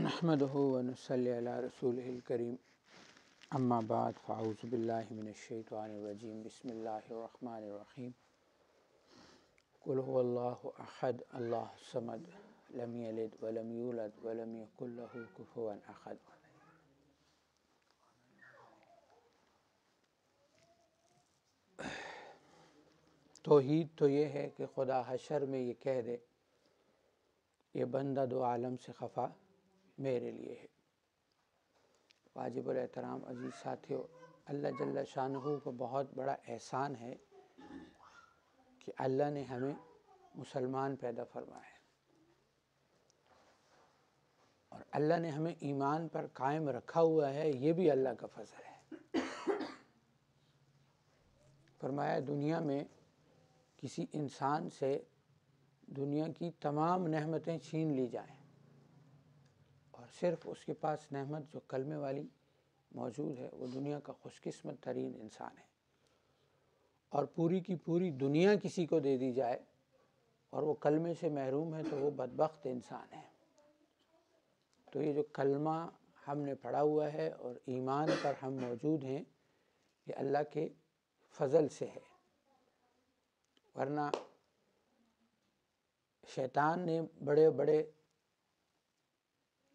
نحمده ونصلي على رسوله الكريم اما بعد فاعوذ بالله من الشیطان الرجیم بسم اللہ الرحمن الرحیم قل هو اللہ احد اللہ الصمد لم یلد ولم یولد ولم یکن له کفوا احد۔ توحید تو یہ ہے کہ خدا حشر میں یہ کہہ دے یہ بندہ دو عالم سے خفا میرے لیے ہے۔ واجب الاحترام عزیز ساتھیو، اللہ جل شانہ کو بہت بڑا احسان ہے کہ اللہ نے ہمیں مسلمان پیدا فرمایا ہے اور اللہ نے ہمیں ایمان پر قائم رکھا ہوا ہے، یہ بھی اللہ کا فضل ہے۔ فرمایا دنیا میں کسی انسان سے دنیا کی تمام نعمتیں چھین لی جائیں اور صرف اس کے پاس نعمت جو کلمے والی موجود ہے، وہ دنیا کا خوش قسمت ترین انسان ہے، اور پوری کی پوری دنیا کسی کو دے دی جائے اور وہ کلمے سے محروم ہے تو وہ بدبخت انسان ہے۔ تو یہ جو کلمہ ہم نے پڑھا ہوا ہے اور ایمان پر ہم موجود ہیں، یہ اللہ کے فضل سے ہے، ورنہ شیطان نے بڑے بڑے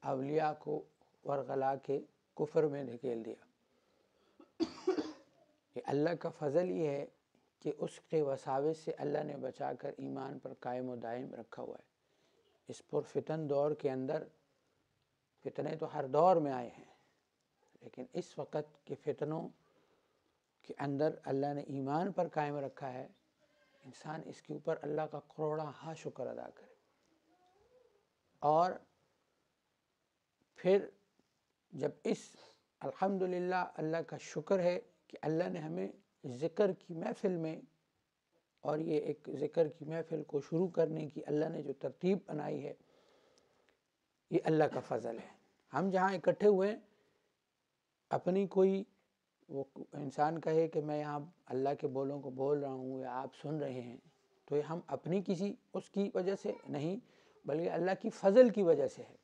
اولیاء کو ورغلا کے کفر میں دھکیل دیا۔ یہ اللہ کا فضل یہ ہے کہ اس کے وساوس سے اللہ نے بچا کر ایمان پر قائم و دائم رکھا ہوا ہے۔ اس پرفتن دور کے اندر فتنے تو ہر دور میں آئے ہیں، لیکن اس وقت کے فتنوں کے اندر اللہ نے ایمان پر قائم رکھا ہے۔ انسان اس کے اوپر اللہ کا کروڑا ہاں شکر ادا کرے، اور پھر جب اس الحمدللہ اللہ کا شکر ہے کہ اللہ نے ہمیں ذکر کی محفل میں، اور یہ ایک ذکر کی محفل کو شروع کرنے کی اللہ نے جو ترتیب بنائی ہے، یہ اللہ کا فضل ہے۔ ہم جہاں اکٹھے ہوئے، اپنی کوئی وہ انسان کہے کہ میں یہاں اللہ کے بولوں کو بول رہا ہوں یا آپ سن رہے ہیں، تو یہ ہم اپنی کسی اس کی وجہ سے نہیں، بلکہ اللہ کی فضل کی وجہ سے ہے۔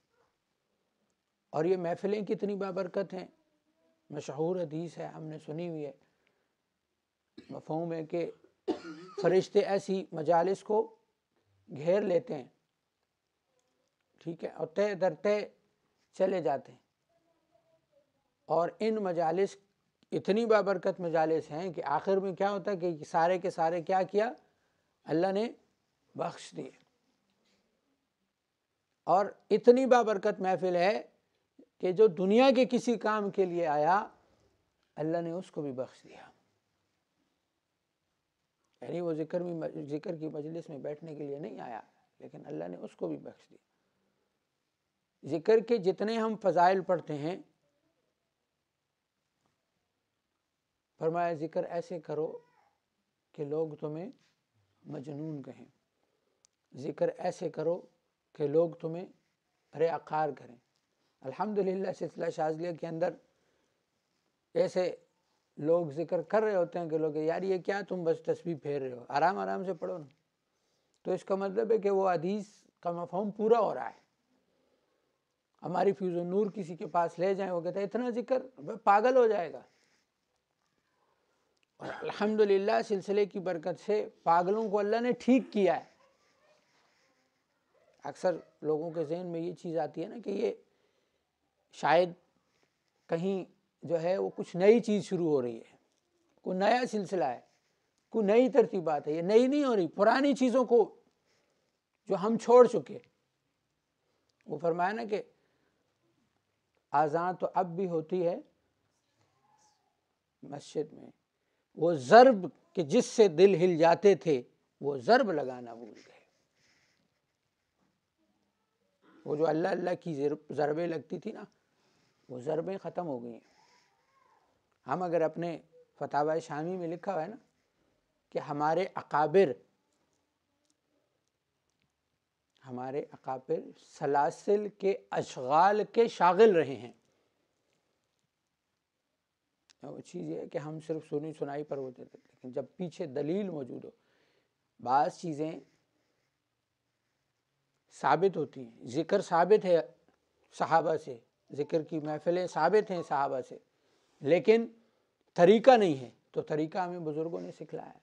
اور یہ محفلیں کتنی بابرکت ہیں، مشہور حدیث ہے، ہم نے سنی ہوئی ہے، مفہوم ہے کہ فرشتے ایسی مجالس کو گھیر لیتے ہیں، ٹھیک ہے، اور تہ در تہ چلے جاتے ہیں، اور ان مجالس اتنی بابرکت مجالس ہیں کہ آخر میں کیا ہوتا ہے کہ سارے کے سارے کیا کیا، اللہ نے بخش دیے، اور اتنی بابرکت محفل ہے کہ جو دنیا کے کسی کام کے لیے آیا، اللہ نے اس کو بھی بخش دیا۔ یعنی وہ ذکر کی مجلس میں بیٹھنے کے لیے نہیں آیا، لیکن اللہ نے اس کو بھی بخش دیا۔ ذکر کے جتنے ہم فضائل پڑھتے ہیں، فرمایا ذکر ایسے کرو کہ لوگ تمہیں مجنون کہیں، ذکر ایسے کرو کہ لوگ تمہیں ریاکار کریں۔ الحمدللہ سلسلہ شاذلیہ کے اندر ایسے لوگ ذکر کر رہے ہوتے ہیں کہ لوگ یار یہ کیا تم بس تسبیح پھیر رہے ہو، آرام آرام سے پڑھو نا، تو اس کا مطلب ہے کہ وہ حدیث کا مفہوم پورا ہو رہا ہے۔ ہماری فیض النور کسی کے پاس لے جائیں، وہ کہتا ہے اتنا ذکر پاگل ہو جائے گا، اور الحمدللہ سلسلے کی برکت سے پاگلوں کو اللہ نے ٹھیک کیا ہے۔ اکثر لوگوں کے ذہن میں یہ چیز آتی ہے نا کہ یہ شاید کہیں جو ہے وہ کچھ نئی چیز شروع ہو رہی ہے، کوئی نیا سلسلہ ہے، کوئی نئی ترتیبات ہے۔ یہ نئی نہیں ہو رہی، پرانی چیزوں کو جو ہم چھوڑ چکے۔ وہ فرمایا نا کہ اذان تو اب بھی ہوتی ہے مسجد میں، وہ ضرب کہ جس سے دل ہل جاتے تھے وہ ضرب لگانا بھول گئے۔ وہ جو اللہ اللہ کی ضربیں لگتی تھی نا، وہ ضربیں ختم ہو گئی ہیں۔ ہم اگر اپنے فتاوی شامی میں لکھا ہوا ہے نا کہ ہمارے اکابر سلاسل کے اشغال کے شاغل رہے ہیں۔ وہ چیز یہ ہے کہ ہم صرف سنی سنائی پر ہوتے تھے، لیکن جب پیچھے دلیل موجود ہو، بعض چیزیں ثابت ہوتی ہیں۔ ذکر ثابت ہے صحابہ سے، ذکر کی محفلیں ثابت ہیں صحابہ سے، لیکن طریقہ نہیں ہے، تو طریقہ ہمیں بزرگوں نے سکھلایا ہے۔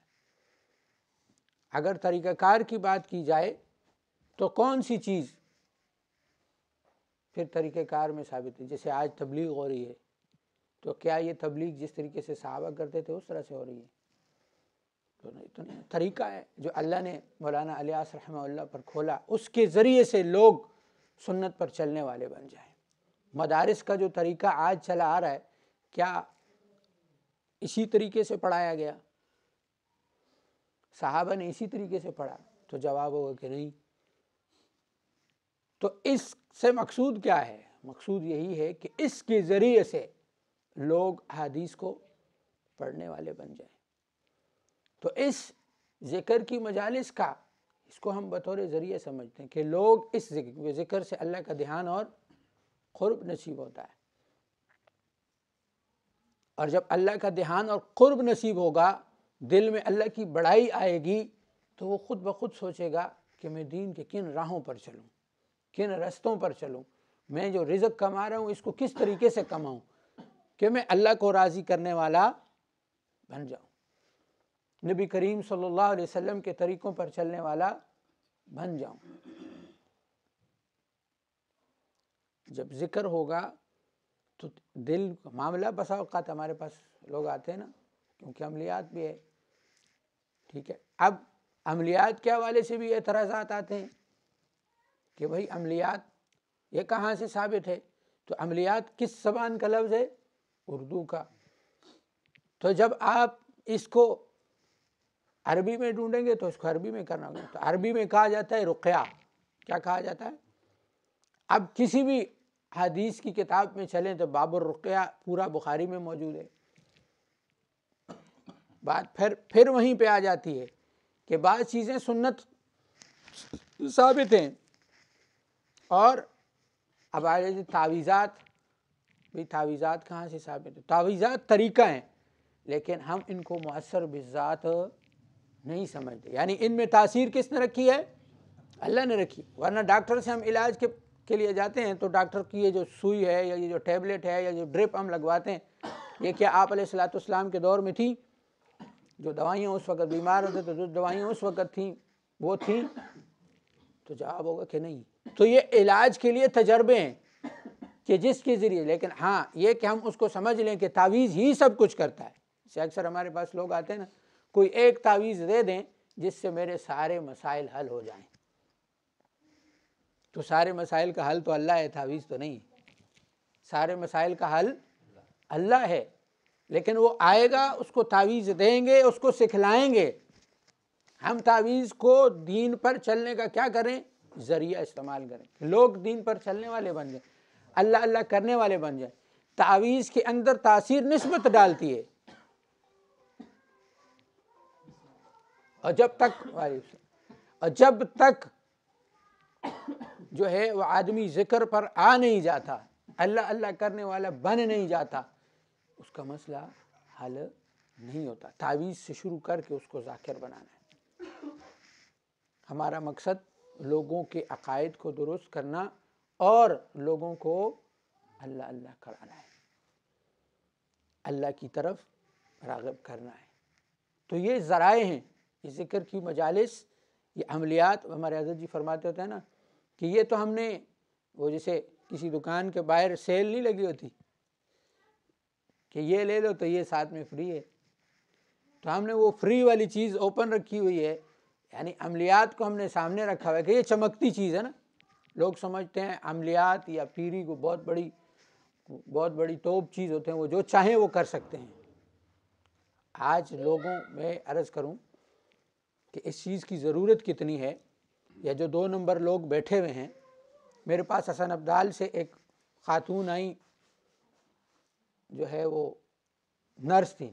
اگر طریقہ کار کی بات کی جائے تو کون سی چیز پھر طریقہ کار میں ثابت ہے؟ جیسے آج تبلیغ ہو رہی ہے، تو کیا یہ تبلیغ جس طریقے سے صحابہ کرتے تھے اس طرح سے ہو رہی ہے؟ تو نہیں، طریقہ ہے جو اللہ نے مولانا الیاس رحمہ اللہ پر کھولا، اس کے ذریعے سے لوگ سنت پر چلنے والے بن جائیں۔ مدارس کا جو طریقہ آج چلا آ رہا ہے، کیا اسی طریقے سے پڑھایا گیا؟ صحابہ نے اسی طریقے سے پڑھا؟ تو جواب ہوگا کہ نہیں۔ تو اس سے مقصود کیا ہے؟ مقصود یہی ہے کہ اس کے ذریعے سے لوگ احادیث کو پڑھنے والے بن جائیں۔ تو اس ذکر کی مجالس کا، اس کو ہم بطور ذریعہ سمجھتے ہیں کہ لوگ اس ذکر سے اللہ کا دھیان اور قرب نصیب ہوتا ہے، اور جب اللہ کا دھیان اور قرب نصیب ہوگا، دل میں اللہ کی بڑائی آئے گی، تو وہ خود بخود سوچے گا کہ میں دین کے کن راہوں پر چلوں، کن رستوں پر چلوں، میں جو رزق کما رہا ہوں اس کو کس طریقے سے کماؤں کہ میں اللہ کو راضی کرنے والا بن جاؤں، نبی کریم صلی اللہ علیہ وسلم کے طریقوں پر چلنے والا بن جاؤں۔ جب ذکر ہوگا تو دل کا معاملہ، بسا اوقات ہمارے پاس لوگ آتے ہیں نا، کیونکہ عملیات بھی ہے، ٹھیک ہے، اب عملیات کے حوالے سے بھی اعتراضات آتے ہیں کہ بھئی عملیات یہ کہاں سے ثابت ہے؟ تو عملیات کس زبان کا لفظ ہے؟ اردو کا۔ تو جب آپ اس کو عربی میں ڈھونڈیں گے تو اس کو عربی میں کرنا ہوگا، تو عربی میں کہا جاتا ہے رقیہ۔ کیا کہا جاتا ہے؟ اب کسی بھی حدیث کی کتاب میں چلیں تو باب الرقیہ پورا بخاری میں موجود ہے۔ بات پھر وہیں پہ آ جاتی ہے کہ بعض چیزیں سنت ثابت ہیں، اور اب آ جائے تعویذات۔ بھی تعویذات کہاں سے ثابت ہے؟ تعویذات طریقہ ہیں، لیکن ہم ان کو مؤثر بالذات نہیں سمجھتے، یعنی ان میں تاثیر کس نے رکھی ہے؟ اللہ نے رکھی۔ ورنہ ڈاکٹر سے ہم علاج کے لیے جاتے ہیں تو ڈاکٹر کی یہ جو سوئی ہے یا یہ جو ٹیبلٹ ہے یا جو ڈرپ ہم لگواتے ہیں، یہ کیا آپ علیہ الصلوۃ والسلام کے دور میں تھی؟ جو دوائیاں اس وقت بیمار ہوتے تو جو دوائیاں اس وقت تھیں وہ تھیں؟ تو جواب ہوگا کہ نہیں۔ تو یہ علاج کے لیے تجربے ہیں کہ جس کے ذریعے، لیکن ہاں یہ کہ ہم اس کو سمجھ لیں کہ تعویذ ہی سب کچھ کرتا ہے۔ اسے اکثر ہمارے پاس لوگ آتے ہیں نا، کوئی ایک تعویذ دے دیں جس سے میرے سارے مسائل حل ہو جائیں۔ تو سارے مسائل کا حل تو اللہ ہے، تعویذ تو نہیں۔ سارے مسائل کا حل اللہ ہے، لیکن وہ آئے گا، اس کو تعویذ دیں گے، اس کو سکھلائیں گے۔ ہم تعویذ کو دین پر چلنے کا کیا کریں؟ ذریعہ استعمال کریں، لوگ دین پر چلنے والے بن جائیں، اللہ اللہ کرنے والے بن جائیں۔ تعویذ کے اندر تاثیر نسبت ڈالتی ہے، اور جب تک جو ہے وہ آدمی ذکر پر آ نہیں جاتا، اللہ اللہ کرنے والا بن نہیں جاتا، اس کا مسئلہ حل نہیں ہوتا۔ تعویذ سے شروع کر کے اس کو ذاکر بنانا ہے۔ ہمارا مقصد لوگوں کے عقائد کو درست کرنا اور لوگوں کو اللہ اللہ کرانا ہے، اللہ کی طرف راغب کرنا ہے۔ تو یہ ذرائع ہیں، یہ ذکر کی مجالس، یہ عملیات۔ ہمارے حضرت جی فرماتے ہوتے ہیں نا کہ یہ تو ہم نے، وہ جیسے کسی دکان کے باہر سیل نہیں لگی ہوتی کہ یہ لے لو تو یہ ساتھ میں فری ہے، تو ہم نے وہ فری والی چیز اوپن رکھی ہوئی ہے، یعنی عملیات کو ہم نے سامنے رکھا ہوا ہے کہ یہ چمکتی چیز ہے نا۔ لوگ سمجھتے ہیں عملیات یا پیری کو بہت بڑی توپ چیز ہوتے ہیں، وہ جو چاہیں وہ کر سکتے ہیں۔ آج لوگوں میں عرض کروں کہ اس چیز کی ضرورت کتنی ہے، یا جو 2 نمبر لوگ بیٹھے ہوئے ہیں۔ میرے پاس حسن ابدال سے ایک خاتون آئیں، جو ہے وہ نرس تھیں،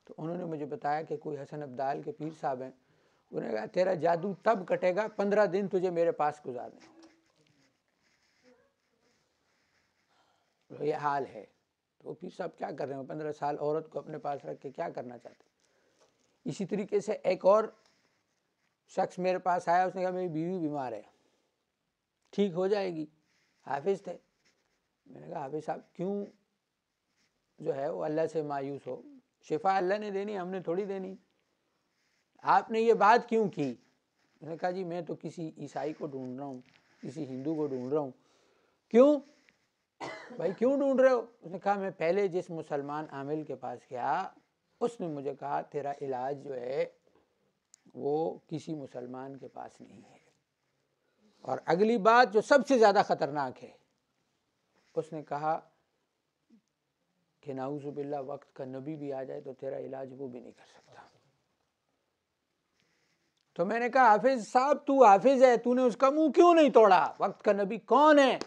تو انہوں نے مجھے بتایا کہ کوئی حسن ابدال کے پیر صاحب ہیں، انہوں نے کہا تیرا جادو تب کٹے گا 15 دن تجھے میرے پاس گزارنے ہوں گے۔ یہ حال ہے۔ تو وہ پیر صاحب کیا کر رہے ہیں؟ 15 سال عورت کو اپنے پاس رکھ کے کیا کرنا چاہتے ہیں؟ اسی طریقے سے ایک اور شخص میرے پاس آیا، اس نے کہا میری بیوی بیمار ہے، ٹھیک ہو جائے گی، حافظ تھے، میں نے کہا حافظ صاحب کیوں جو ہے وہ اللہ سے مایوس ہو؟ شفا اللہ نے دینی، ہم نے تھوڑی دینی، آپ نے یہ بات کیوں کی؟ میں نے کہا جی میں تو کسی عیسائی کو ڈھونڈ رہا ہوں، کسی ہندو کو ڈھونڈ رہا ہوں۔ کیوں بھائی کیوں ڈھونڈ رہے ہو؟ اس نے کہا میں پہلے جس مسلمان عامل کے پاس گیا اس نے مجھے کہا تیرا علاج جو ہے وہ کسی مسلمان کے پاس نہیں ہے، اور اگلی بات جو سب سے زیادہ خطرناک ہے، اس نے کہا کہ نعوذ باللہ وقت کا نبی بھی آ جائے تو تیرا علاج وہ بھی نہیں کر سکتا۔ تو میں نے کہا حافظ صاحب تو حافظ ہے، تو نے اس کا منہ کیوں نہیں توڑا؟ وقت کا نبی کون ہے؟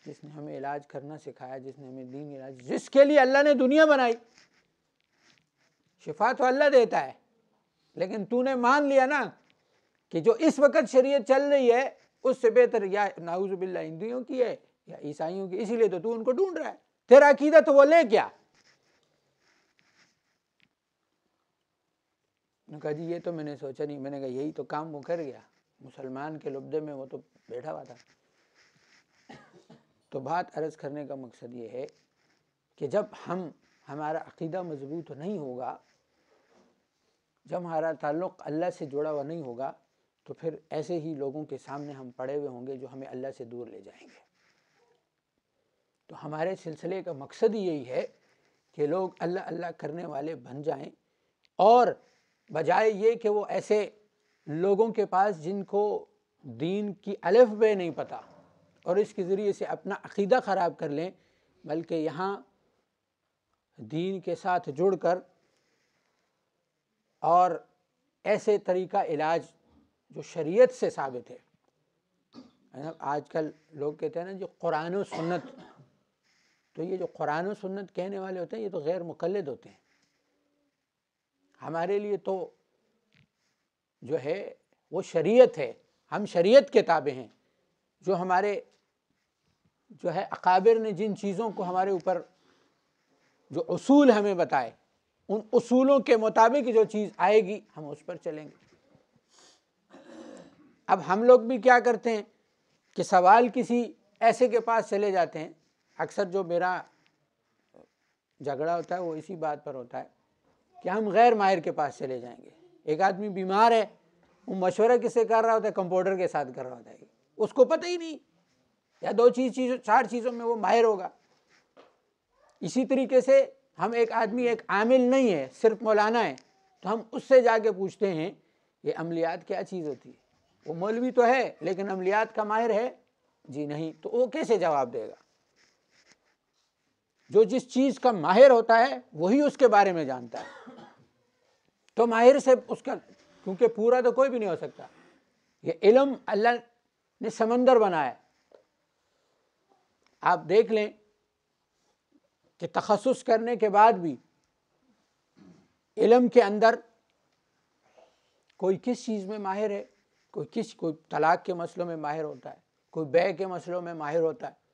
جس نے ہمیں علاج کرنا سکھایا، جس نے ہمیں دین علاج، جس کے لیے اللہ نے دنیا بنائی۔ شفا تو اللہ دیتا ہے، لیکن تو نے مان لیا نا کہ جو اس وقت شریعت چل رہی ہے اس سے بہتر یا نعوذ باللہ ہندوؤں کی ہے یا عیسائیوں کی، اسی لیے تو ان کو ڈھونڈ رہا ہے۔ تیرا عقیدہ تو وہ لے کیا؟ نے کہا جی یہ تو میں نے سوچا نہیں۔ میں نے کہا یہی تو کام وہ کر گیا، مسلمان کے لبدے میں وہ تو بیٹھا ہوا تھا۔ تو بات عرض کرنے کا مقصد یہ ہے کہ جب ہمارا عقیدہ مضبوط نہیں ہوگا، جب ہمارا تعلق اللہ سے جڑا ہوا نہیں ہوگا، تو پھر ایسے ہی لوگوں کے سامنے ہم پڑے ہوئے ہوں گے جو ہمیں اللہ سے دور لے جائیں گے۔ تو ہمارے سلسلے کا مقصد ہی یہی ہے کہ لوگ اللہ اللہ کرنے والے بن جائیں، اور بجائے یہ کہ وہ ایسے لوگوں کے پاس جن کو دین کی الف بے نہیں پتہ اور اس کے ذریعے سے اپنا عقیدہ خراب کر لیں، بلکہ یہاں دین کے ساتھ جڑ کر اور ایسے طریقہ علاج جو شریعت سے ثابت ہے۔ آج کل لوگ کہتے ہیں نا جو قرآن و سنت، تو یہ جو قرآن و سنت کہنے والے ہوتے ہیں یہ تو غیر مقلد ہوتے ہیں۔ ہمارے لیے تو جو ہے وہ شریعت ہے، ہم شریعت کے تابع ہیں۔ جو ہمارے جو ہے اکابر نے جن چیزوں کو ہمارے اوپر جو اصول ہمیں بتائے، ان اصولوں کے مطابق جو چیز آئے گی ہم اس پر چلیں گے۔ اب ہم لوگ بھی کیا کرتے ہیں کہ سوال کسی ایسے کے پاس چلے جاتے ہیں۔ اکثر جو میرا جھگڑا ہوتا ہے وہ اسی بات پر ہوتا ہے کہ ہم غیر ماہر کے پاس چلے جائیں گے۔ ایک آدمی بیمار ہے، وہ مشورہ کس سے کر رہا ہوتا ہے؟ کمپاؤنڈر کے ساتھ کر رہا ہوتا ہے، اس کو پتہ ہی نہیں، یا دو چیزوں 4 چیزوں میں وہ ماہر ہوگا۔ اسی طریقے سے ہم ایک آدمی ایک عامل نہیں ہے، صرف مولانا ہے، تو ہم اس سے جا کے پوچھتے ہیں یہ عملیات کیا چیز ہوتی ہے؟ وہ مولوی تو ہے لیکن عملیات کا ماہر ہے؟ جی نہیں۔ تو وہ کیسے جواب دے گا؟ جو جس چیز کا ماہر ہوتا ہے وہی اس کے بارے میں جانتا ہے۔ تو ماہر سے اس کا، کیونکہ پورا تو کوئی بھی نہیں ہو سکتا۔ یہ علم اللہ نے سمندر بنایا ہے۔ آپ دیکھ لیں کہ تخصص کرنے کے بعد بھی علم کے اندر کوئی کس چیز میں ماہر ہے، کوئی طلاق کے مسئلوں میں ماہر ہوتا ہے، کوئی بیع کے مسئلوں میں ماہر ہوتا ہے۔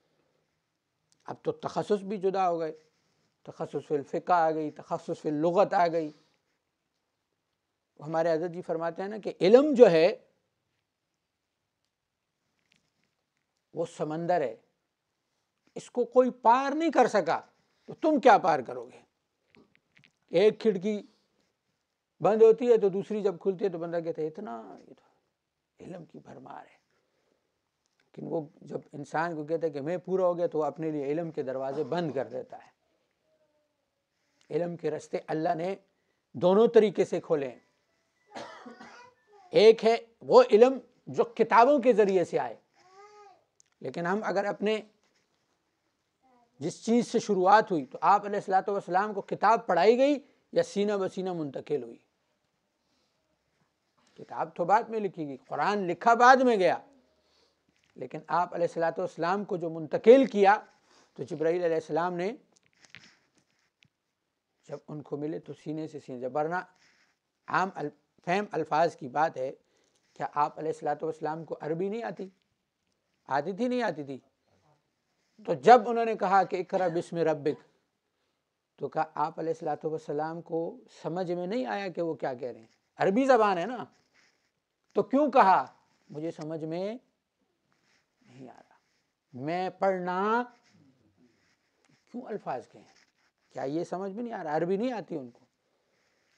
اب تو تخصص بھی جدا ہو گئے، تخصص فی الفقہ آ گئی، تخصص فی اللغت آ گئی۔ ہمارے حضرت جی فرماتے ہیں نا کہ علم جو ہے وہ سمندر ہے، اس کو کوئی پار نہیں کر سکا، تو تم کیا پار کرو گے؟ ایک کھڑکی بند ہوتی ہے تو دوسری جب کھلتی ہے تو بندہ کہتا ہے اتنا، یہ تو علم کی بھرمار ہے۔ لیکن وہ جب انسان کو کہتا ہے کہ میں پورا ہو گیا تو وہ اپنے لیے علم کے دروازے بند کر دیتا ہے۔ علم کے راستے اللہ نے دونوں طریقے سے کھولے ہیں۔ ایک ہے وہ علم جو کتابوں کے ذریعے سے آئے، لیکن ہم اگر اپنے جس چیز سے شروعات ہوئی تو آپ علیہ الصلوۃ والسلام کو کتاب پڑھائی گئی یا سینہ بسینہ منتقل ہوئی؟ کتاب تو بعد میں لکھی گئی، قرآن لکھا بعد میں گیا، لیکن آپ علیہ الصلوۃ والسلام کو جو منتقل کیا تو جبرائیل علیہ السلام نے جب ان کو ملے تو سینے سے سینے، جب ورنہ عام فہم الفاظ کی بات ہے، کیا آپ علیہ الصلوۃ والسلام کو عربی نہیں آتی تھی؟ نہیں آتی تھی۔ تو جب انہوں نے کہا کہ اقرأ بسم ربک، تو کہا آپ علیہ الصلوۃ والسلام کو سمجھ میں نہیں آیا کہ وہ کیا کہہ رہے ہیں، عربی زبان ہے نا، تو کیوں کہا مجھے سمجھ میں نہیں آ رہا؟ میں پڑھنا کیوں الفاظ کہیں؟ کیا یہ سمجھ میں نہیں آ رہا؟ عربی نہیں آتی ان کو،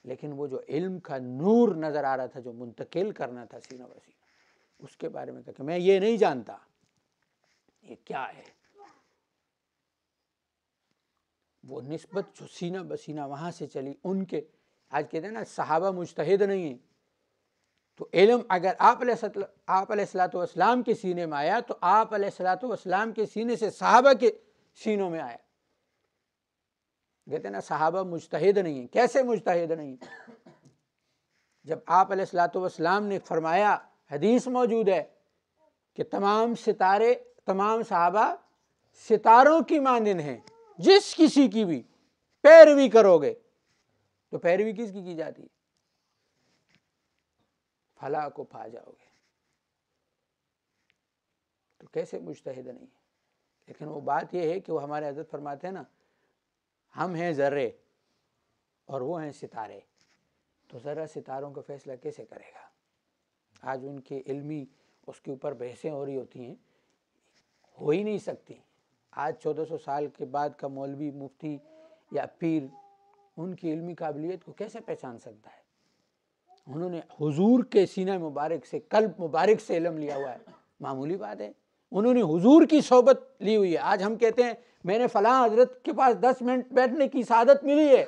لیکن وہ جو علم کا نور نظر آ رہا تھا جو منتقل کرنا تھا سینہ بسینہ، اس کے بارے میں کہا کہ میں یہ نہیں جانتا یہ کیا ہے۔ وہ نسبت جو سینہ بسینہ وہاں سے چلی ان کے، آج کہتے ہیں نا صحابہ مجتہد نہیں ہیں، تو علم اگر آپ علیہ السلام کے سینے میں آیا تو آپ علیہ السلام کے سینے سے صحابہ کے سینوں میں آیا۔ کہتے ہیں نا صحابہ مجتہد نہیں ہیں، کیسے مجتہد نہیں؟ جب آپ علیہ السلام نے فرمایا، حدیث موجود ہے کہ تمام ستارے، تمام صحابہ ستاروں کی مانند ہیں، جس کسی کی بھی پیروی کرو گے تو پیروی کس کی جاتی ہے؟ فلاح کو پا جاؤ گے۔ تو کیسے مجتہد نہیں ہے؟ لیکن وہ بات یہ ہے کہ وہ ہمارے حضرت فرماتے ہیں نا، ہم ہیں ذرے اور وہ ہیں ستارے، تو ذرہ ستاروں کا فیصلہ کیسے کرے گا؟ آج ان کے علمی اس کے اوپر بحثیں ہو رہی ہوتی ہیں، ہو ہی نہیں سکتی۔ آج 1400 سال کے بعد کا مولوی، مفتی یا پیر ان کی علمی قابلیت کو کیسے پہچان سکتا ہے؟ انہوں نے حضور کے سینہ مبارک سے، قلب مبارک سے علم لیا ہوا ہے، معمولی بات ہے۔ انہوں نے حضور کی صحبت لی ہوئی ہے۔ آج ہم کہتے ہیں میں نے فلاں حضرت کے پاس 10 منٹ بیٹھنے کی سعادت ملی ہے،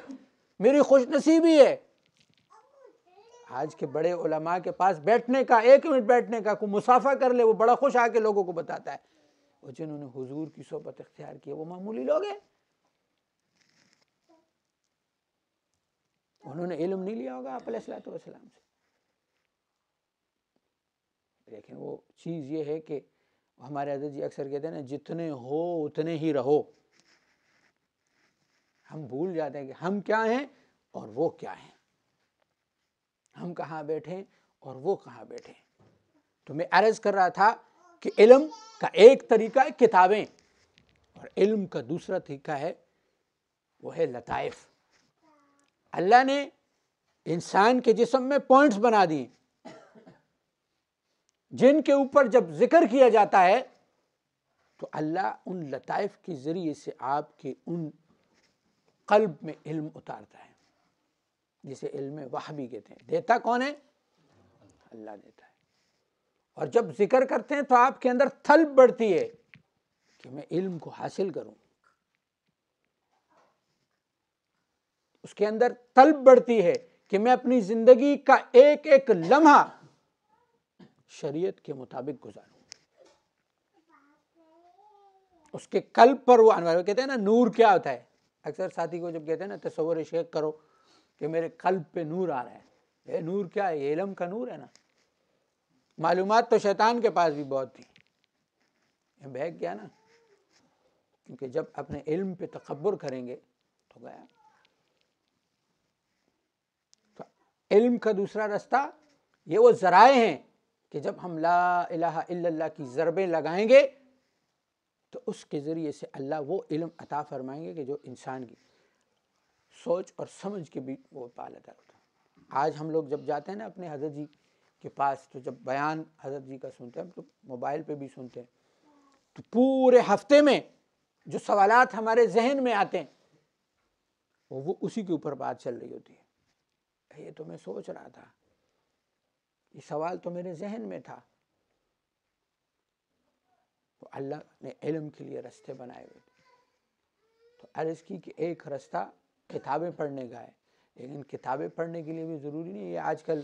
میری خوش نصیبی ہے۔ آج کے بڑے علماء کے پاس بیٹھنے کا، 1 منٹ بیٹھنے کا، کوئی مسافہ کر لے وہ بڑا خوش آ کے لوگوں کو بتاتا ہے۔ وہ جنہوں نے حضور کی صحبت اختیار کی وہ معمولی لوگ ہیں، انہوں نے علم نہیں لیا ہوگا آپ علیہ السلام سے۔ لیکن وہ چیز یہ ہے کہ ہمارے حضرت جی اکثر کہتے ہیں نا، جتنے ہو اتنے ہی رہو۔ ہم بھول جاتے ہیں کہ ہم کیا ہیں اور وہ کیا ہیں، ہم کہاں بیٹھیں اور وہ کہاں بیٹھیں۔ تو میں عرض کر رہا تھا کہ علم کا ایک طریقہ ہے کتابیں، اور علم کا دوسرا طریقہ ہے وہ ہے لطائف۔ اللہ نے انسان کے جسم میں پوائنٹس بنا دیے، جن کے اوپر جب ذکر کیا جاتا ہے تو اللہ ان لطائف کے ذریعے سے آپ کے ان قلب میں علم اتارتا ہے، جسے علم وحی کہتے ہیں۔ دیتا کون ہے؟ اللہ دیتا ہے۔ اور جب ذکر کرتے ہیں تو آپ کے اندر طلب بڑھتی ہے کہ میں علم کو حاصل کروں، اس کے اندر طلب بڑھتی ہے کہ میں اپنی زندگی کا ایک ایک لمحہ شریعت کے مطابق گزاروں۔ اس کے قلب پر وہ انوار، کہتے ہیں نا نور کیا ہوتا ہے؟ اکثر ساتھی کو جب کہتے ہیں نا تصور شیخ کرو کہ میرے قلب پہ نور آ رہا ہے، یہ نور کیا ہے؟ یہ علم کا نور ہے نا۔ معلومات تو شیطان کے پاس بھی بہت تھی، یہ بہک گیا نا، کیونکہ جب اپنے علم پہ تکبر کریں گے تو گیا۔ تو علم کا دوسرا رستہ یہ وہ ذرائع ہیں کہ جب ہم لا الہ الا اللہ کی ضربیں لگائیں گے تو اس کے ذریعے سے اللہ وہ علم عطا فرمائیں گے کہ جو انسان کی سوچ اور سمجھ کے بھی وہ پالتا ہوتا ہے۔ آج ہم لوگ جب جاتے ہیں نا اپنے حضرت جی کے پاس، تو جب بیان حضرت جی کا سنتے ہیں، تو موبائل پہ بھی سنتے ہیں، تو پورے ہفتے میں جو سوالات ہمارے ذہن میں آتے ہیں وہ اسی کے اوپر بات چل رہی ہوتی ہے۔ یہ تو میں سوچ رہا تھا، یہ سوال تو میرے ذہن میں تھا۔ تو اللہ نے علم کے لیے رستے بنائے ہوئے تھے۔ تو عرض کی کہ ایک رستہ کتابیں پڑھنے کا ہے، لیکن کتابیں پڑھنے کے لیے بھی ضروری نہیں ہے۔ یہ آج کل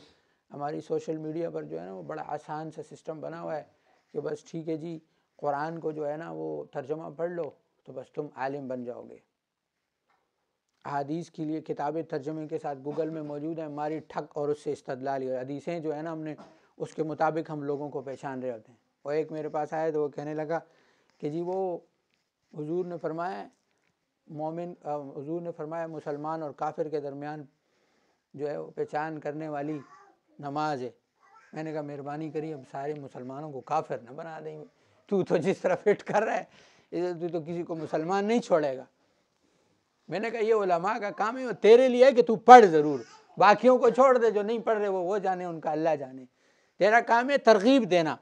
ہماری سوشل میڈیا پر جو ہے نا وہ بڑا آسان سا سسٹم بنا ہوا ہے کہ بس ٹھیک ہے جی، قرآن کو جو ہے نا وہ ترجمہ پڑھ لو تو بس تم عالم بن جاؤ گے۔ احادیث کے لیے کتابیں ترجمے کے ساتھ گوگل میں موجود ہیں، ہماری ٹھک اور اس سے استدلال، حدیثیں جو ہے نا ہم نے اس کے مطابق ہم لوگوں کو پہچان رہے ہوتے ہیں۔ اور ایک میرے پاس آیا تو وہ کہنے لگا کہ جی وہ حضور نے فرمایا حضور نے فرمایا مسلمان اور کافر کے درمیان جو ہے وہ پہچان کرنے والی نماز ہے۔ میں نے کہا مہربانی کریے اب سارے مسلمانوں کو کافر نہ بنا دیں گے، تو جس طرح فٹ کر رہا ہے تو کسی کو مسلمان نہیں چھوڑے گا۔ میں نے کہا یہ علماء کا کام ہے، تیرے لیے ہے کہ تو پڑھ ضرور، باقیوں کو چھوڑ دے، جو نہیں پڑھ رہے وہ جانے، ان کا اللہ جانے۔ تیرا کام ہے ترغیب دینا۔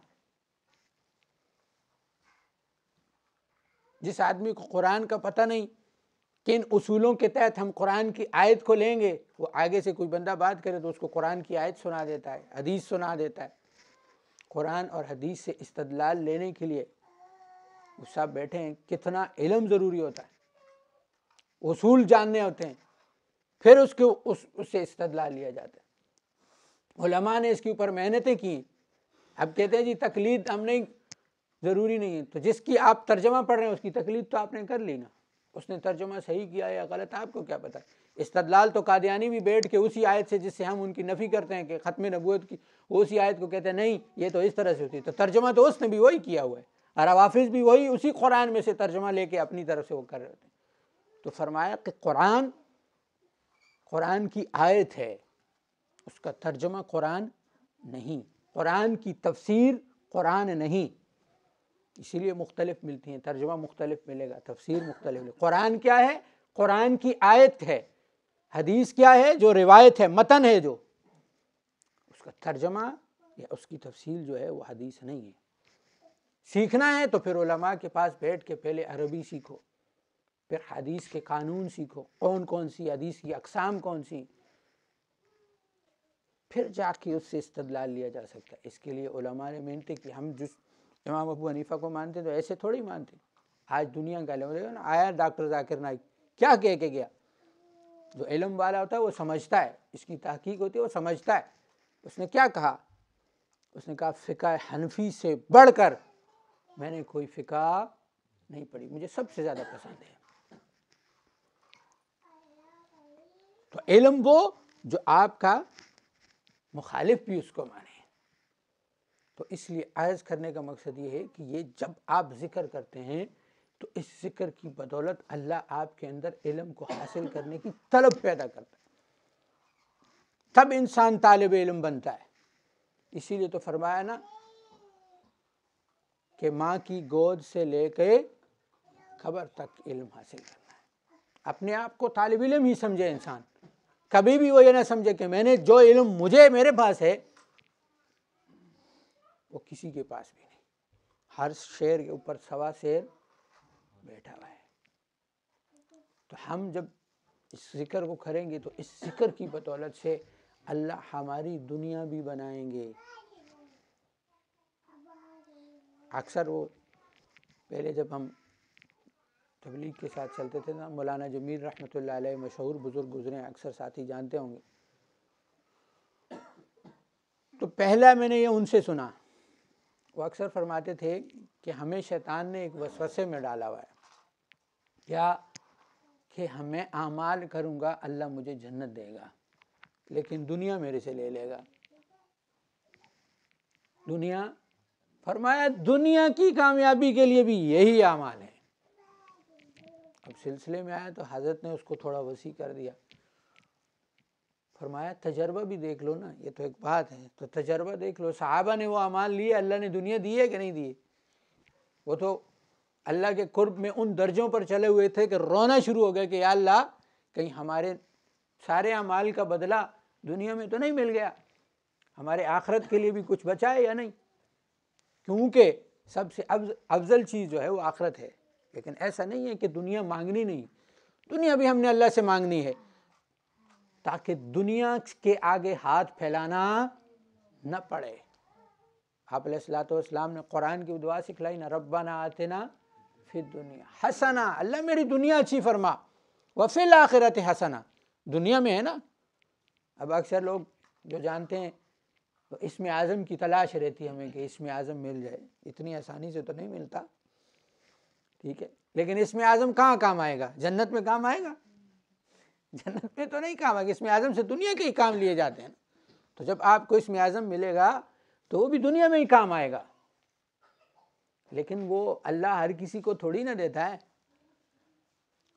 جس آدمی کو قرآن کا پتہ نہیں کن اصولوں کے تحت ہم قرآن کی آیت کو لیں گے، وہ آگے سے کوئی بندہ بات کرے تو اس کو قرآن کی آیت سنا دیتا ہے، حدیث سنا دیتا ہے۔ قرآن اور حدیث سے استدلال لینے کے لیے وہ سب بیٹھے ہیں، کتنا علم ضروری ہوتا ہے، اصول جاننے ہوتے ہیں، پھر اس سے استدلال لیا جاتا ہے۔ علماء نے اس کے اوپر محنتیں کی، اب کہتے ہیں جی تقلید ہم نہیں، ضروری نہیں ہے، تو جس کی آپ ترجمہ پڑھ رہے ہیں اس کی تقلید تو آپ نے کر لی نا، اس نے ترجمہ صحیح کیا یا غلط آپ کو کیا پتہ۔ استدلال تو قادیانی بھی بیٹھ کے اسی آیت سے جس سے ہم ان کی نفی کرتے ہیں کہ ختم نبوت کی، وہ اسی آیت کو کہتے ہیں نہیں یہ تو اس طرح سے ہوتی ہے، تو ترجمہ تو اس نے بھی وہی کیا ہوا ہے، اور روافظ بھی وہی اسی قرآن میں سے ترجمہ لے کے اپنی طرف سے وہ کر رہے ہوتے ہیں۔ تو فرمایا کہ قرآن کی آیت ہے، اس کا ترجمہ قرآن نہیں، قرآن کی تفسیر قرآن نہیں، اسی لیے مختلف ملتی ہیں، ترجمہ مختلف ملے گا، تفسیر مختلف ملے گا۔ قرآن کیا ہے؟ قرآن کی آیت ہے۔ حدیث کیا ہے؟ جو روایت ہے، متن ہے، جو اس کا ترجمہ یا اس کی تفسیر جو ہے وہ حدیث نہیں ہے۔ سیکھنا ہے تو پھر علماء کے پاس بیٹھ کے پہلے عربی سیکھو، پھر حدیث کے قانون سیکھو، کون کون سی حدیث کی اقسام کون سی، پھر جا کے اس سے استدلال لیا جا سکتا ہے۔ اس کے لیے علماء نے محنت کی۔ ہم جس امام ابو حنیفہ کو مانتے تو ایسے تھوڑی مانتے۔ آج دنیا کا علم آیا ڈاکٹر ذاکر نائک، کیا کہہ کے گیا؟ جو علم والا ہوتا ہے وہ سمجھتا ہے، اس کی تحقیق ہوتی ہے، وہ سمجھتا ہے۔ اس نے کیا کہا؟ اس نے کہا فقہ حنفی سے بڑھ کر میں نے کوئی فقہ نہیں پڑھی، مجھے سب سے زیادہ پسند ہے۔ تو علم وہ جو آپ کا مخالف بھی اس کو مانے۔ تو اس لیے عرض کرنے کا مقصد یہ ہے کہ یہ جب آپ ذکر کرتے ہیں تو اس ذکر کی بدولت اللہ آپ کے اندر علم کو حاصل کرنے کی طلب پیدا کرتا ہے، تب انسان طالب علم بنتا ہے۔ اسی لیے تو فرمایا نا کہ ماں کی گود سے لے کے قبر تک علم حاصل کرنا ہے۔ اپنے آپ کو طالب علم ہی سمجھے انسان، کبھی بھی وہ یہ نہ سمجھے کہ میں نے جو علم میرے پاس ہے وہ کسی کے پاس بھی نہیں۔ ہر شیر کے اوپر سوا شیر بیٹھا ہوا ہے۔ تو ہم جب اس ذکر کو کریں گے تو اس ذکر کی بدولت سے اللہ ہماری دنیا بھی بنائیں گے۔ اکثر وہ پہلے جب ہم تبلیغ کے ساتھ چلتے تھے نا، مولانا جمیل رحمۃ اللہ علیہ مشہور بزرگ گزرے ہیں، اکثر ساتھی جانتے ہوں گے۔ تو پہلا میں نے یہ ان سے سنا، وہ اکثر فرماتے تھے کہ ہمیں شیطان نے ایک وسوسے میں ڈالا ہوا ہے، کیا کہ ہمیں اعمال کروں گا اللہ مجھے جنت دے گا، لیکن دنیا میرے سے لے لے گا۔ دنیا، فرمایا دنیا کی کامیابی کے لیے بھی یہی اعمال ہے۔ اب سلسلے میں آیا تو حضرت نے اس کو تھوڑا وسیع کر دیا، فرمایا تجربہ بھی دیکھ لو نا، یہ تو ایک بات ہے، تو تجربہ دیکھ لو، صحابہ نے وہ اعمال لیے، اللہ نے دنیا دی ہے کہ نہیں دی؟ وہ تو اللہ کے قرب میں ان درجوں پر چلے ہوئے تھے کہ رونا شروع ہو گیا کہ یا اللہ کہیں ہمارے سارے اعمال کا بدلہ دنیا میں تو نہیں مل گیا، ہمارے آخرت کے لیے بھی کچھ بچا ہے یا نہیں؟ کیونکہ سب سے افضل چیز جو ہے وہ آخرت ہے۔ لیکن ایسا نہیں ہے کہ دنیا مانگنی نہیں، دنیا بھی ہم نے اللہ سے مانگنی ہے، تاکہ دنیا کے آگے ہاتھ پھیلانا نہ پڑے۔ آپ علیہ الصلوۃ والسلام نے قرآن کی دعا سکھلائی نا، ربنا آتنا فی الدنیا حسنہ، اللہ میری دنیا اچھی فرما، وفی الآخرۃ حسنہ، دنیا میں ہے نا۔ اب اکثر لوگ جو جانتے ہیں تو اسم اعظم کی تلاش رہتی ہے ہمیں کہ اسم اعظم مل جائے، اتنی آسانی سے تو نہیں ملتا، ٹھیک ہے، لیکن اسم اعظم کہاں کام آئے گا؟ جنت میں کام آئے گا؟ جنت میں تو نہیں کام آئے گا، اسم اعظم سے دنیا کے ہی کام لیے جاتے ہیں۔ تو جب آپ کو اسم اعظم ملے گا تو وہ بھی دنیا میں ہی کام آئے گا، لیکن وہ اللہ ہر کسی کو تھوڑی نہ دیتا ہے۔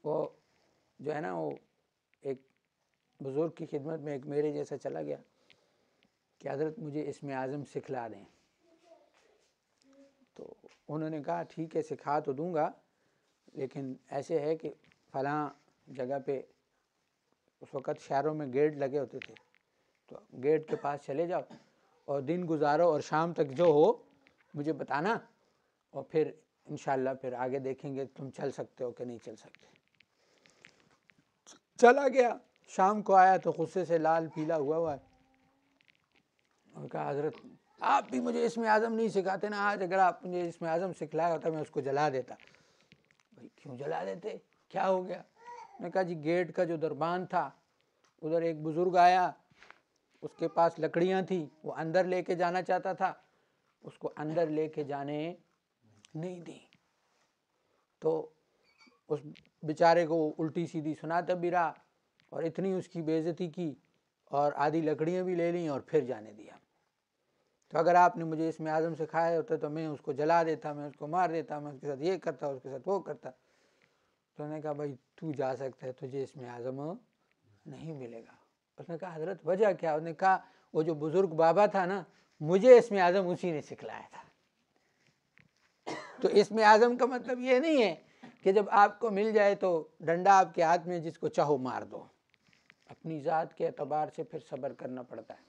وہ جو ہے نا، وہ ایک بزرگ کی خدمت میں ایک میرے جیسا چلا گیا کہ حضرت مجھے اسم اعظم سکھلا دیں، تو انہوں نے کہا ٹھیک ہے سکھا تو دوں گا، لیکن ایسے ہے کہ فلاں جگہ پہ اس وقت شہروں میں گیٹ لگے ہوتے تھے، تو گیٹ کے پاس چلے جاؤ اور دن گزارو اور شام تک جو ہو مجھے بتانا، اور پھر انشاءاللہ پھر آگے دیکھیں گے تم چل سکتے ہو کہ نہیں چل سکتے۔ چلا گیا، شام کو آیا تو غصے سے لال پیلا ہوا ہے، اور کہا حضرت آپ بھی مجھے اسم اعظم نہیں سکھاتے نا، آج اگر آپ مجھے اسم اعظم سکھلایا ہوتا میں اس کو جلا دیتا۔ بھائی کیوں جلا دیتے، کیا ہو گیا؟ نے کہا جی گیٹ کا جو دربان تھا ادھر ایک بزرگ آیا، اس کے پاس لکڑیاں تھیں، وہ اندر لے کے جانا چاہتا تھا، اس کو اندر لے کے جانے نہیں دی، تو اس بیچارے کو الٹی سیدھی سناتا بھی رہا اور اتنی اس کی بے عزتی کی اور آدھی لکڑیاں بھی لے لیں اور پھر جانے دیا۔ تو اگر آپ نے مجھے اسم اعظم سکھایا ہوتا تو میں اس کو جلا دیتا، میں اس کو مار دیتا، میں اس کے ساتھ یہ کرتا، اس کے ساتھ وہ کرتا۔ تو انہوں نے کہا بھائی تو جا سکتا ہے، تجھے اسم اعظم نہیں ملے گا۔ اس نے کہا حضرت وجہ کیا؟ اس نے کہا وہ جو بزرگ بابا تھا نا، مجھے اسم اعظم اسی نے سکھلایا تھا۔ تو اسم اعظم کا مطلب یہ نہیں ہے کہ جب آپ کو مل جائے تو ڈنڈا آپ کے ہاتھ میں جس کو چاہو مار دو، اپنی ذات کے اعتبار سے پھر صبر کرنا پڑتا ہے۔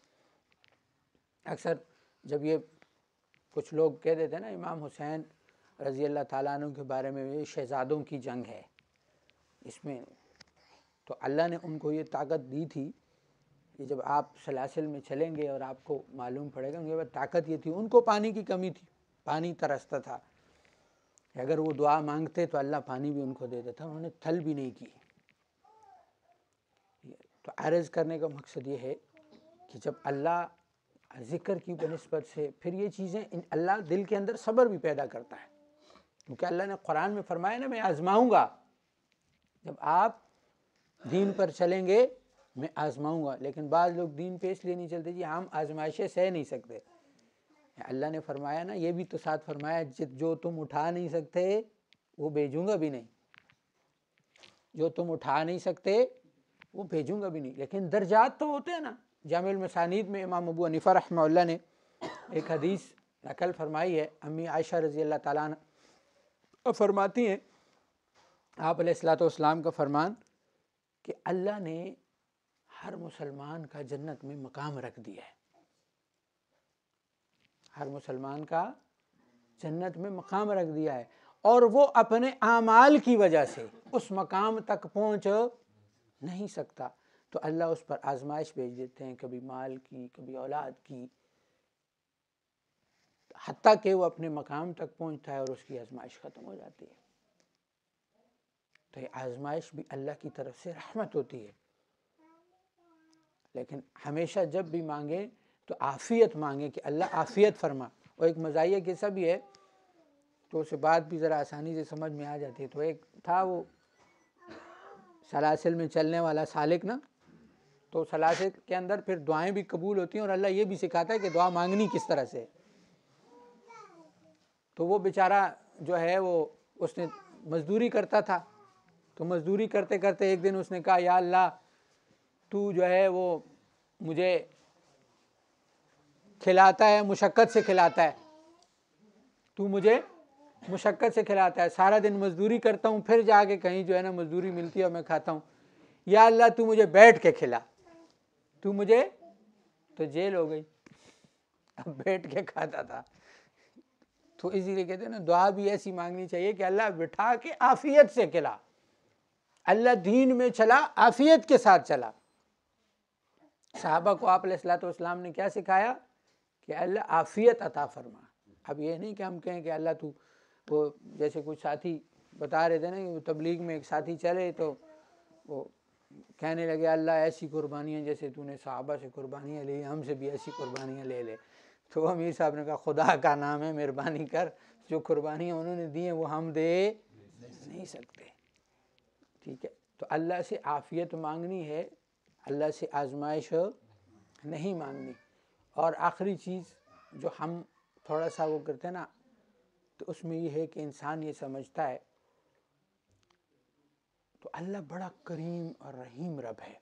اکثر جب یہ کچھ لوگ کہہ دیتے ہیں نا امام حسین رضی اللہ تعالیٰ عنہ کے بارے میں یہ شہزادوں کی جنگ ہے، اس میں تو اللہ نے ان کو یہ طاقت دی تھی کہ جب آپ سلاسل میں چلیں گے اور آپ کو معلوم پڑے گا، ان کے بعد طاقت یہ تھی، ان کو پانی کی کمی تھی، پانی ترستا تھا، اگر وہ دعا مانگتے تو اللہ پانی بھی ان کو دے دیتا، انہوں نے تھل بھی نہیں کی۔ تو عرض کرنے کا مقصد یہ ہے کہ جب اللہ ذکر کی بنسبت سے پھر یہ چیزیں اللہ دل کے اندر صبر بھی پیدا کرتا ہے، کیونکہ اللہ نے قرآن میں فرمایا نا میں آزماؤں گا، جب آپ دین پر چلیں گے میں آزماؤں گا۔ لیکن بعض لوگ دین پہ اس لیے نہیں چلتے جی ہم آزمائشیں سہ نہیں سکتے، اللہ نے فرمایا نا یہ بھی تو ساتھ فرمایا جو تم اٹھا نہیں سکتے وہ بھیجوں گا بھی نہیں، جو تم اٹھا نہیں سکتے وہ بھیجوں گا بھی نہیں۔ لیکن درجات تو ہوتے ہیں نا۔ جامع المسانید میں امام ابو حنیفہ رحمہ اللہ نے ایک حدیث نقل فرمائی ہے، امی عائشہ رضی اللہ تعالیٰ عنہ فرماتی ہیں آپ علیہ الصلوۃ والسلام کا فرمان کہ اللہ نے ہر مسلمان کا جنت میں مقام رکھ دیا ہے، ہر مسلمان کا جنت میں مقام رکھ دیا ہے، اور وہ اپنے اعمال کی وجہ سے اس مقام تک پہنچ نہیں سکتا، تو اللہ اس پر آزمائش بھیج دیتے ہیں، کبھی مال کی، کبھی اولاد کی، حتیٰ کہ وہ اپنے مقام تک پہنچتا ہے اور اس کی آزمائش ختم ہو جاتی ہے۔ تو یہ آزمائش بھی اللہ کی طرف سے رحمت ہوتی ہے، لیکن ہمیشہ جب بھی مانگیں تو عافیت مانگیں کہ اللہ عافیت فرما۔ اور ایک مزاحیہ قصہ بھی ہے تو اسے بات بھی ذرا آسانی سے سمجھ میں آ جاتی ہے۔ تو ایک تھا وہ سلاسل میں چلنے والا سالک نا، تو سلاسل کے اندر پھر دعائیں بھی قبول ہوتی ہیں اور اللہ یہ بھی سکھاتا ہے کہ دعا مانگنی کس طرح سے۔ تو وہ بیچارہ جو ہے وہ اس نے مزدوری کرتا تھا، تو مزدوری کرتے کرتے ایک دن اس نے کہا یا اللہ تو جو ہے وہ مجھے کھلاتا ہے، مشقت سے کھلاتا ہے، تو مجھے مشقت سے کھلاتا ہے، سارا دن مزدوری کرتا ہوں، پھر جا کے کہیں جو ہے نا مزدوری ملتی ہے اور میں کھاتا ہوں، یا اللہ تو مجھے بیٹھ کے کھلا، تو مجھے، تو جیل ہو گئی، اب بیٹھ کے کھاتا تھا۔ تو اسی لیے کہتے ہیں نا دعا بھی ایسی مانگنی چاہیے کہ اللہ بٹھا کے عافیت سے کھلا، اللہ دین میں چلا عافیت کے ساتھ چلا۔ صحابہ کو آپ علیہ الصلوۃ والسلام نے کیا سکھایا کہ اللہ عافیت عطا فرما۔ اب یہ نہیں کہ ہم کہیں کہ اللہ تو وہ جیسے کچھ ساتھی بتا رہے تھے نا کہ وہ تبلیغ میں ایک ساتھی چلے تو وہ کہنے لگے اللہ ایسی قربانیاں جیسے تو نے صحابہ سے قربانیاں لی ہم سے بھی ایسی قربانیاں لے لے۔ تو امیر صاحب نے کہا خدا کا نام ہے مہربانی کر، جو قربانیاں انہوں نے دی ہیں وہ ہم دے نہیں سکتے، ٹھیک ہے۔ تو اللہ سے عافیت مانگنی ہے، اللہ سے آزمائش نہیں مانگنی۔ اور آخری چیز جو ہم تھوڑا سا وہ کرتے ہیں نا تو اس میں یہ ہے کہ انسان یہ سمجھتا ہے تو اللہ بڑا کریم اور رحیم رب ہے،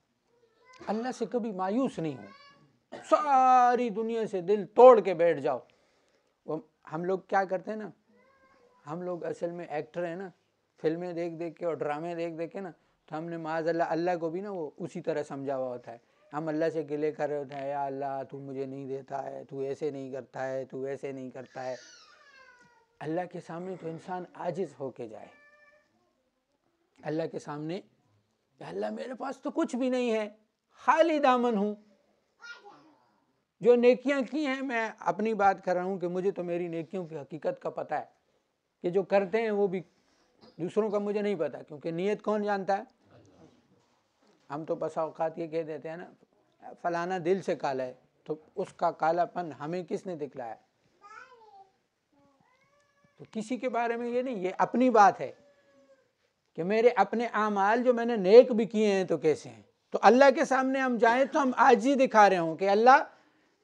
اللہ سے کبھی مایوس نہیں ہوں، ساری دنیا سے دل توڑ کے بیٹھ جاؤ۔ وہ ہم لوگ کیا کرتے ہیں نا، ہم لوگ اصل میں ایکٹر ہیں نا، فلمیں دیکھ دیکھ کے اور ڈرامے دیکھ دیکھ کے نا، تو ہم نے معاذ اللہ کو بھی نا وہ اسی طرح سمجھا ہوا ہوتا ہے، ہم اللہ سے گلے کر رہے ہوتے ہیں یا اللہ تو مجھے نہیں دیتا ہے، تو ایسے نہیں کرتا ہے، تو ویسے نہیں کرتا ہے۔ اللہ کے سامنے تو انسان عاجز ہو کے جائے، اللہ کے سامنے کہ اللہ میرے پاس تو کچھ بھی نہیں ہے، خالی دامن ہوں، جو نیکیاں کی ہیں، میں اپنی بات کر رہا ہوں کہ مجھے تو میری نیکیوں کی حقیقت کا پتہ ہے، کہ جو کرتے ہیں وہ بھی، دوسروں کا مجھے نہیں پتا، کیونکہ نیت کون جانتا ہے؟ ہم تو بسا اوقات یہ کہہ دیتے ہیں نا فلانا دل سے کالا ہے، تو اس کا کالا پن ہمیں کس نے دکھلایا؟ تو کسی کے بارے میں یہ نہیں، یہ اپنی بات ہے کہ میرے اپنے اعمال جو میں نے نیک بھی کیے ہیں تو کیسے ہیں، تو اللہ کے سامنے ہم جائیں تو ہم عاجزی دکھا رہے ہوں کہ اللہ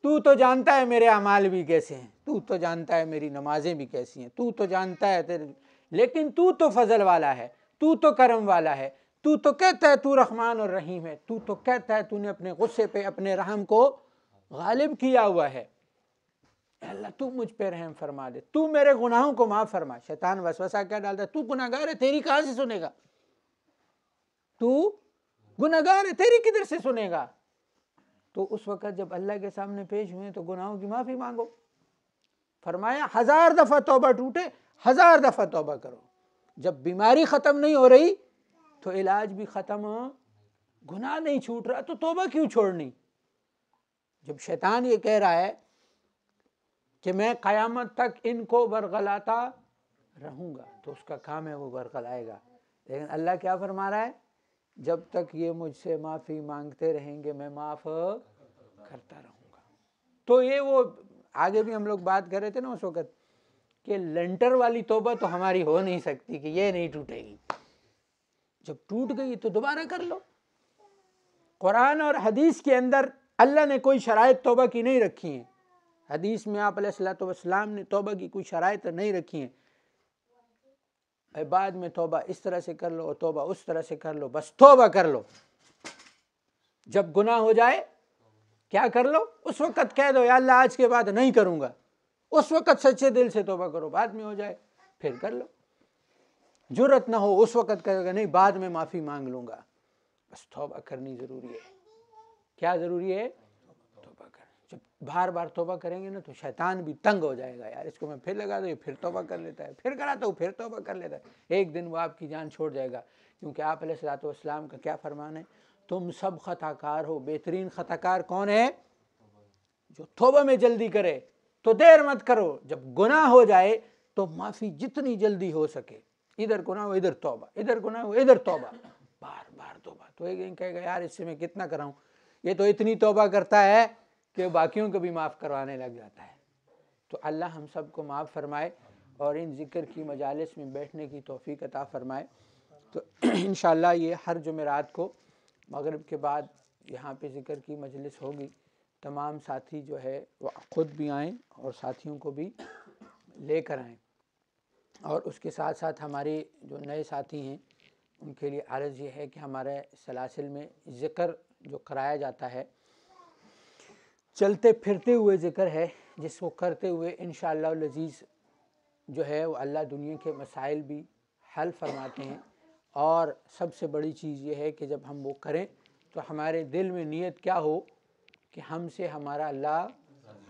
تو تو جانتا ہے میرے اعمال بھی کیسے ہیں، تو تو جانتا ہے میری نمازیں بھی کیسی ہیں، تو تو جانتا ہے لیکن تو فضل والا ہے، تو کرم والا ہے، تو کہتا ہے تو رحمان اور رحیم ہے، تو کہتا ہے تو نے اپنے غصے پہ اپنے رحم کو غالب کیا ہوا ہے، اللہ تو مجھ پہ رحم فرما دے، تو میرے گناہوں کو معاف فرما۔ شیطان وسوسہ کیا ڈالتا ہے؟ تو گناہگار ہے، تیری کہاں سے سنے گا؟ تو گناہگار ہے، تیری کدھر سے سنے گا؟ تو اس وقت جب اللہ کے سامنے پیش ہوئے تو گناہوں کی معافی مانگو۔ فرمایا 1000 دفعہ توبہ ٹوٹے 1000 دفعہ توبہ کرو، جب بیماری ختم نہیں ہو رہی تو علاج بھی ختم، گناہ نہیں چھوٹ رہا تو توبہ کیوں چھوڑنی؟ جب شیطان یہ کہہ رہا ہے کہ میں قیامت تک ان کو برگلاتا رہوں گا، تو اس کا کام ہے وہ برگلائے گا، لیکن اللہ کیا فرما رہا ہے؟ جب تک یہ مجھ سے معافی مانگتے رہیں گے میں معاف کرتا رہوں گا۔ تو یہ وہ آگے بھی ہم لوگ بات کر رہے تھے نا اس وقت کہ لنٹر والی توبہ تو ہماری ہو نہیں سکتی کہ یہ نہیں ٹوٹے گی، جب ٹوٹ گئی تو دوبارہ کر لو۔ قرآن اور حدیث کے اندر اللہ نے کوئی شرائط توبہ کی نہیں رکھی ہیں، حدیث میں آپ علیہ السلام نے توبہ کی کوئی شرائط نہیں رکھی ہیں، بعد میں توبہ اس طرح سے کر لو اور توبہ اس طرح سے کر لو، بس توبہ کر لو۔ جب گناہ ہو جائے کیا کر لو؟ اس وقت کہہ دو یا اللہ آج کے بعد نہیں کروں گا، اس وقت سچے دل سے توبہ کرو، بعد میں ہو جائے پھر کر لو۔ جرت نہ ہو اس وقت کہے گا نہیں بعد میں معافی مانگ لوں گا، بس توبہ کرنی ضروری ہے۔ کیا ضروری ہے؟ توبہ کریں۔ جب بار بار توبہ کریں گے نا تو شیطان بھی تنگ ہو جائے گا، یار اس کو میں پھر لگا دوں، پھر توبہ کر لیتا ہے، پھر کراتا ہوں پھر توبہ کر لیتا ہے، ایک دن وہ آپ کی جان چھوڑ جائے گا، کیونکہ آپ علیہ السلام کا کیا فرمان ہے؟ تم سب خطا کار ہو، بہترین خطا کار کون ہے؟ جو توبہ میں جلدی کرے، تو دیر مت کرو، جب گناہ ہو جائے تو معافی جتنی جلدی ہو سکے، ادھر گناہ ہو ادھر توبہ، ادھر گناہ ہو ادھر توبہ، بار بار توبہ۔ تو ایک دن کہے گا یار اس سے میں کتنا کراؤں، یہ تو اتنی توبہ کرتا ہے کہ باقیوں کو بھی معاف کروانے لگ جاتا ہے۔ تو اللہ ہم سب کو معاف فرمائے اور ان ذکر کی مجالس میں بیٹھنے کی توفیق عطا فرمائے۔ تو انشاءاللہ یہ ہر جمعرات کو مغرب کے بعد یہاں پہ ذکر کی مجلس ہوگی، تمام ساتھی جو ہے وہ خود بھی آئیں اور ساتھیوں کو بھی لے کر آئیں، اور اس کے ساتھ ساتھ ہمارے جو نئے ساتھی ہیں ان کے لیے عرض یہ ہے کہ ہمارے سلاسل میں ذکر جو کرایا جاتا ہے چلتے پھرتے ہوئے ذکر ہے، جس کو کرتے ہوئے انشاءاللہ العزیز جو ہے وہ اللہ دنیا کے مسائل بھی حل فرماتے ہیں، اور سب سے بڑی چیز یہ ہے کہ جب ہم وہ کریں تو ہمارے دل میں نیت کیا ہو کہ ہم سے ہمارا اللہ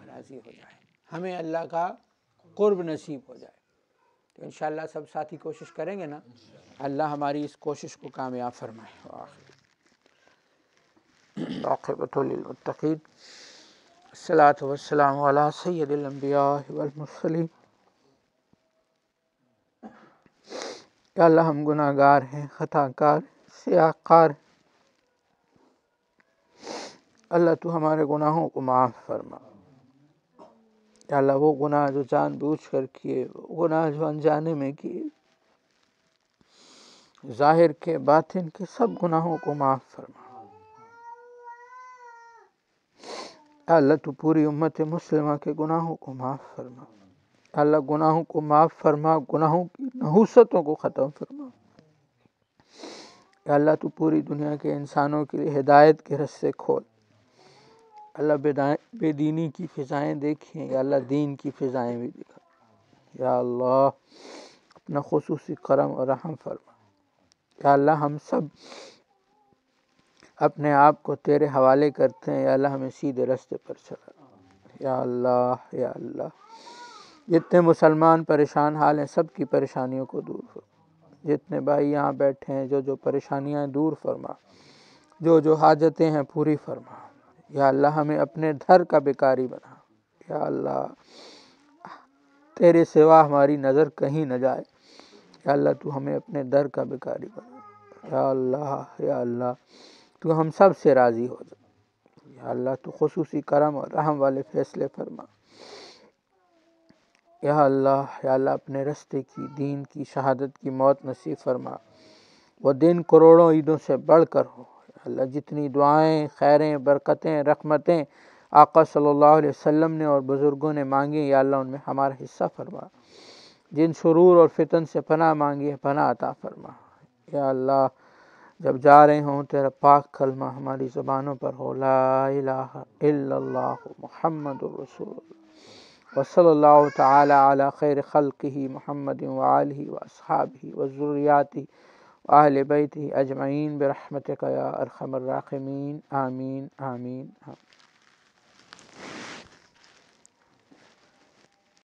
راضی ہو جائے، ہمیں اللہ کا قرب نصیب ہو جائے۔ تو انشاءاللہ سب ساتھی کوشش کریں گے نا، اللہ ہماری اس کوشش کو کامیاب فرمائے۔ عاقبۃ للمتقین، الصلاۃ والسلام علی سید الانبیاء والمرسلین۔ یا اللہ ہم گناہ گار ہیں، خطا کار، سیاہ کار، اللہ تو ہمارے گناہوں کو معاف فرما۔ یا اللہ وہ گناہ جو جان بوجھ کر کیے، وہ گناہ جو انجانے میں کیے، ظاہر کے باطن کے سب گناہوں کو معاف فرما۔ یا اللہ تو پوری امت مسلمہ کے گناہوں کو معاف فرما۔ یا اللہ گناہوں کو معاف فرما، گناہوں کی نحوستوں کو ختم فرما۔ یا اللہ تو پوری دنیا کے انسانوں کے لیے ہدایت کے رستے کھول۔ اللہ بے دینی کی فضائیں دیکھیں، یا اللہ دین کی فضائیں بھی دکھا۔ یا اللہ اپنا خصوصی کرم اور رحم فرما۔ یا اللہ ہم سب اپنے آپ کو تیرے حوالے کرتے ہیں، یا اللہ ہمیں سیدھے رستے پر چلا۔ یا اللہ جتنے مسلمان پریشان حال ہیں سب کی پریشانیوں کو دور فرما، جتنے بھائی یہاں بیٹھے ہیں جو پریشانیاں دور فرما، جو حاجتیں ہیں پوری فرما۔ یا اللہ ہمیں اپنے دھر کا بھکاری بنا، یا اللہ تیرے سوا ہماری نظر کہیں نہ جائے، یا اللہ تو ہمیں اپنے در کا بھکاری بنا، یا اللہ تو ہم سب سے راضی ہو جا، یا اللہ تو خصوصی کرم اور رحم والے فیصلے فرما، یا اللہ اپنے رستے کی دین کی شہادت کی موت نصیب فرما، وہ دن کروڑوں عیدوں سے بڑھ کر ہو۔ یا اللہ جتنی دعائیں، خیریں، برکتیں، رحمتیں آقا صلی اللہ علیہ وسلم نے اور بزرگوں نے مانگی، یا اللہ ان میں ہمارا حصہ فرما، جن شرور اور فتن سے پناہ مانگی ہے پناہ عطا فرما۔ یا اللہ جب جا رہے ہوں تیرا پاک کلمہ ہماری زبانوں پر ہو، لا الہ الا اللہ محمد الرسول اللہ، وصلی اللہ تعالی علی خیر خلقہ محمد وآلہ واصحابہ وذریاتہ وآل بیتہ اجمعین برحمتک یا ارحم الراحمین، آمین آمین آمین۔